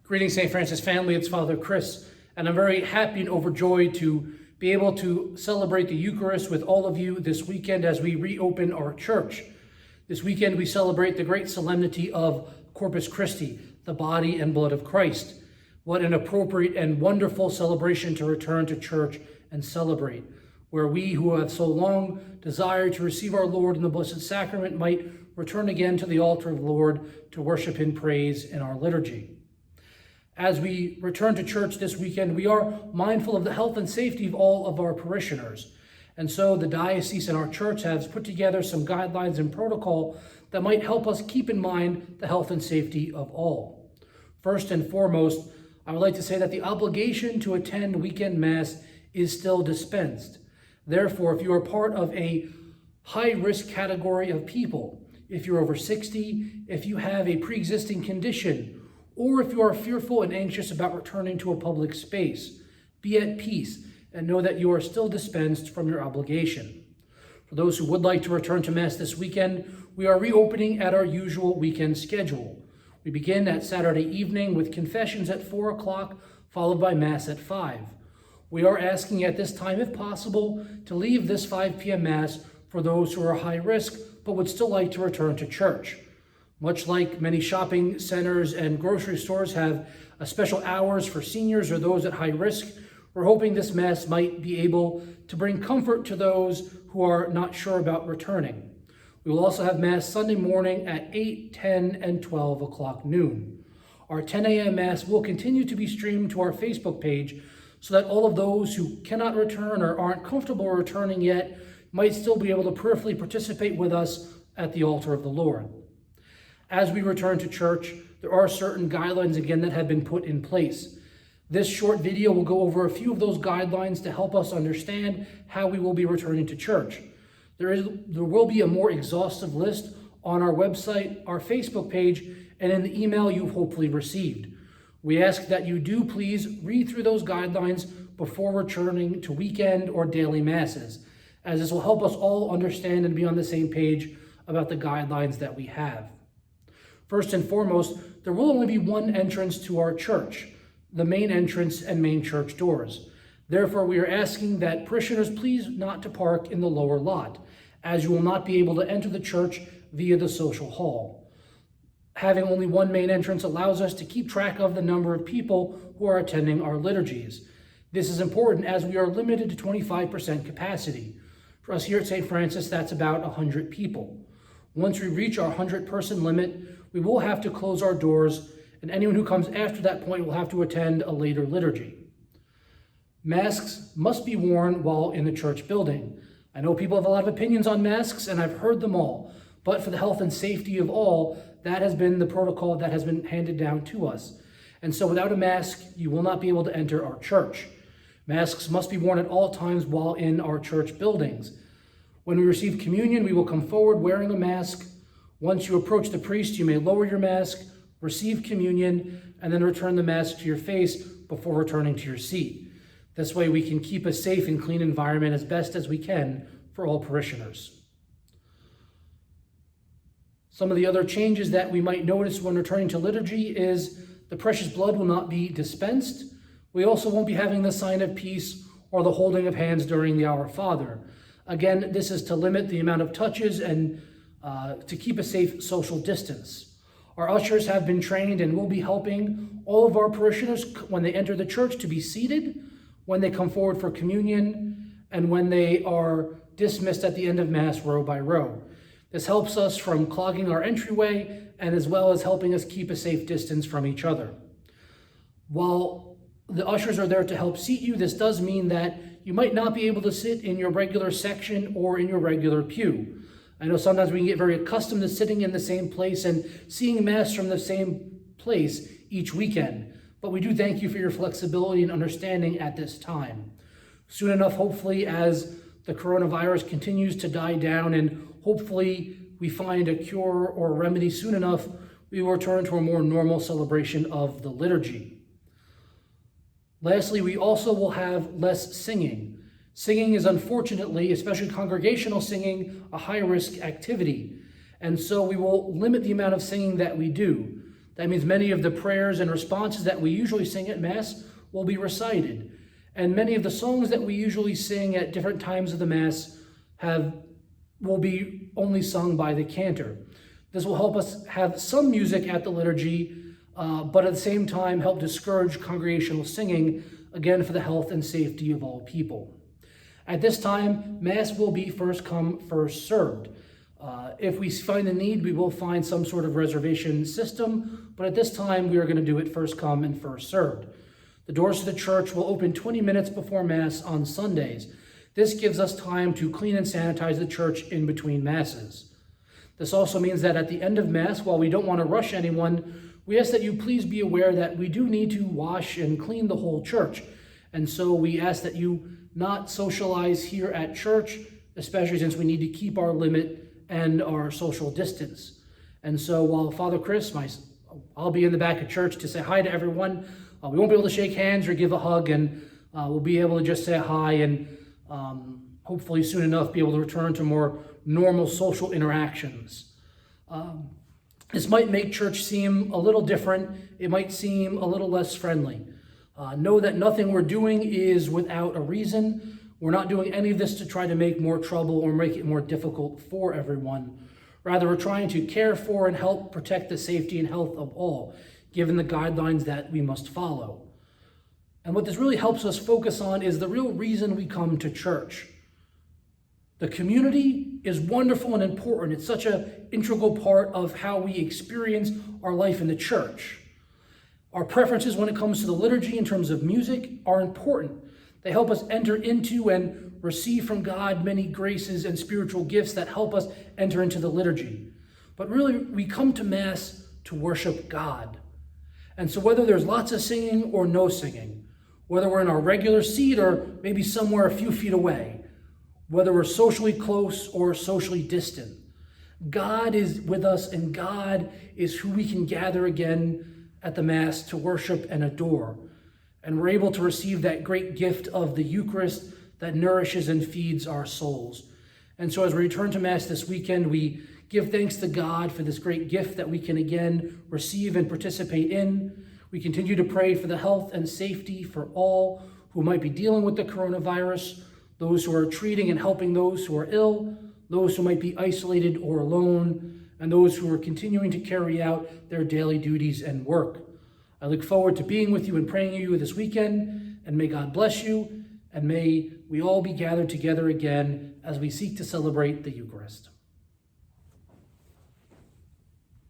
Greetings, St. Francis family. It's Father Chris, and I'm very happy and overjoyed to be able to celebrate the Eucharist with all of you this weekend as we reopen our church. This weekend we celebrate the great solemnity of Corpus Christi, the body and blood of Christ. What an appropriate and wonderful celebration to return to church and celebrate, where we who have so long desired to receive our Lord in the Blessed Sacrament might return again to the altar of the Lord to worship in praise in our liturgy. As we return to church this weekend, we are mindful of the health and safety of all of our parishioners. And so the diocese and our church has put together some guidelines and protocol that might help us keep in mind the health and safety of all. First and foremost, I would like to say that the obligation to attend weekend Mass is still dispensed. Therefore, if you are part of a high-risk category of people, if you're over 60, if you have a pre-existing condition, or if you are fearful and anxious about returning to a public space, be at peace and know that you are still dispensed from your obligation. For those who would like to return to Mass this weekend, we are reopening at our usual weekend schedule. We begin at Saturday evening with confessions at 4 o'clock, followed by Mass at 5. We are asking at this time, if possible, to leave this 5 p.m. Mass for those who are high risk but would still like to return to church. Much like many shopping centers and grocery stores have special hours for seniors or those at high risk, we're hoping this Mass might be able to bring comfort to those who are not sure about returning. We will also have Mass Sunday morning at 8, 10, and 12 o'clock noon. Our 10 a.m. Mass will continue to be streamed to our Facebook page so that all of those who cannot return or aren't comfortable returning yet might still be able to prayerfully participate with us at the altar of the Lord. As we return to church, there are certain guidelines again that have been put in place. This short video will go over a few of those guidelines to help us understand how we will be returning to church. There will be a more exhaustive list on our website, our Facebook page, and in the email you've hopefully received. We ask that you do please read through those guidelines before returning to weekend or daily Masses, as this will help us all understand and be on the same page about the guidelines that we have. First and foremost, there will only be one entrance to our church, the main entrance and main church doors. Therefore, we are asking that parishioners please not to park in the lower lot, as you will not be able to enter the church via the social hall. Having only one main entrance allows us to keep track of the number of people who are attending our liturgies. This is important as we are limited to 25% capacity. For us here at St. Francis, that's about 100 people. Once we reach our 100-person limit, we will have to close our doors, and anyone who comes after that point will have to attend a later liturgy. Masks must be worn while in the church building. I know people have a lot of opinions on masks, and I've heard them all, but for the health and safety of all, that has been the protocol that has been handed down to us. And so without a mask, you will not be able to enter our church. Masks must be worn at all times while in our church buildings. When we receive communion, we will come forward wearing a mask. Once you approach the priest, you may lower your mask, receive communion, and then return the mask to your face before returning to your seat. This way we can keep a safe and clean environment as best as we can for all parishioners. Some of the other changes that we might notice when returning to liturgy is the precious blood will not be dispensed. We also won't be having the sign of peace or the holding of hands during the Our Father. Again, this is to limit the amount of touches and to keep a safe social distance. Our ushers have been trained and will be helping all of our parishioners when they enter the church to be seated, when they come forward for communion, and when they are dismissed at the end of Mass row by row. This helps us from clogging our entryway and as well as helping us keep a safe distance from each other. While the ushers are there to help seat you, this does mean that you might not be able to sit in your regular section or in your regular pew. I know sometimes we can get very accustomed to sitting in the same place and seeing Mass from the same place each weekend, but we do thank you for your flexibility and understanding at this time. Soon enough, hopefully, as the coronavirus continues to die down and hopefully we find a cure or a remedy soon enough, we will return to a more normal celebration of the liturgy. Lastly, we also will have less singing. Singing is unfortunately, especially congregational singing, a high-risk activity. And so we will limit the amount of singing that we do. That means many of the prayers and responses that we usually sing at Mass will be recited. And many of the songs that we usually sing at different times of the Mass will be only sung by the cantor. This will help us have some music at the liturgy, but at the same time help discourage congregational singing, again for the health and safety of all people. At this time, Mass will be first come, first served. If we find the need, we will find some sort of reservation system, but at this time we are going to do it first come and first served. The doors to the church will open 20 minutes before Mass on Sundays. This gives us time to clean and sanitize the church in between Masses. This also means that at the end of Mass, while we don't want to rush anyone, we ask that you please be aware that we do need to wash and clean the whole church. And so we ask that you not socialize here at church, especially since we need to keep our limit and our social distance. And so while Father Chris, I'll be in the back of church to say hi to everyone. We won't be able to shake hands or give a hug, and we'll be able to just say hi and hopefully soon enough be able to return to more normal social interactions. This might make church seem a little different. It might seem a little less friendly. Know that nothing we're doing is without a reason. We're not doing any of this to try to make more trouble or make it more difficult for everyone. Rather, we're trying to care for and help protect the safety and health of all, given the guidelines that we must follow. And what this really helps us focus on is the real reason we come to church. The community is wonderful and important. It's such an integral part of how we experience our life in the church. Our preferences when it comes to the liturgy in terms of music are important. They help us enter into and receive from God many graces and spiritual gifts that help us enter into the liturgy. But really, we come to Mass to worship God. And so whether there's lots of singing or no singing, whether we're in our regular seat or maybe somewhere a few feet away, whether we're socially close or socially distant, God is with us, and God is who we can gather again at the Mass to worship and adore. And we're able to receive that great gift of the Eucharist that nourishes and feeds our souls. And so as we return to Mass this weekend, we give thanks to God for this great gift that we can again receive and participate in. We continue to pray for the health and safety for all who might be dealing with the coronavirus, those who are treating and helping those who are ill, those who might be isolated or alone, and those who are continuing to carry out their daily duties and work. I look forward to being with you and praying with you this weekend, and may God bless you, and may we all be gathered together again as we seek to celebrate the Eucharist.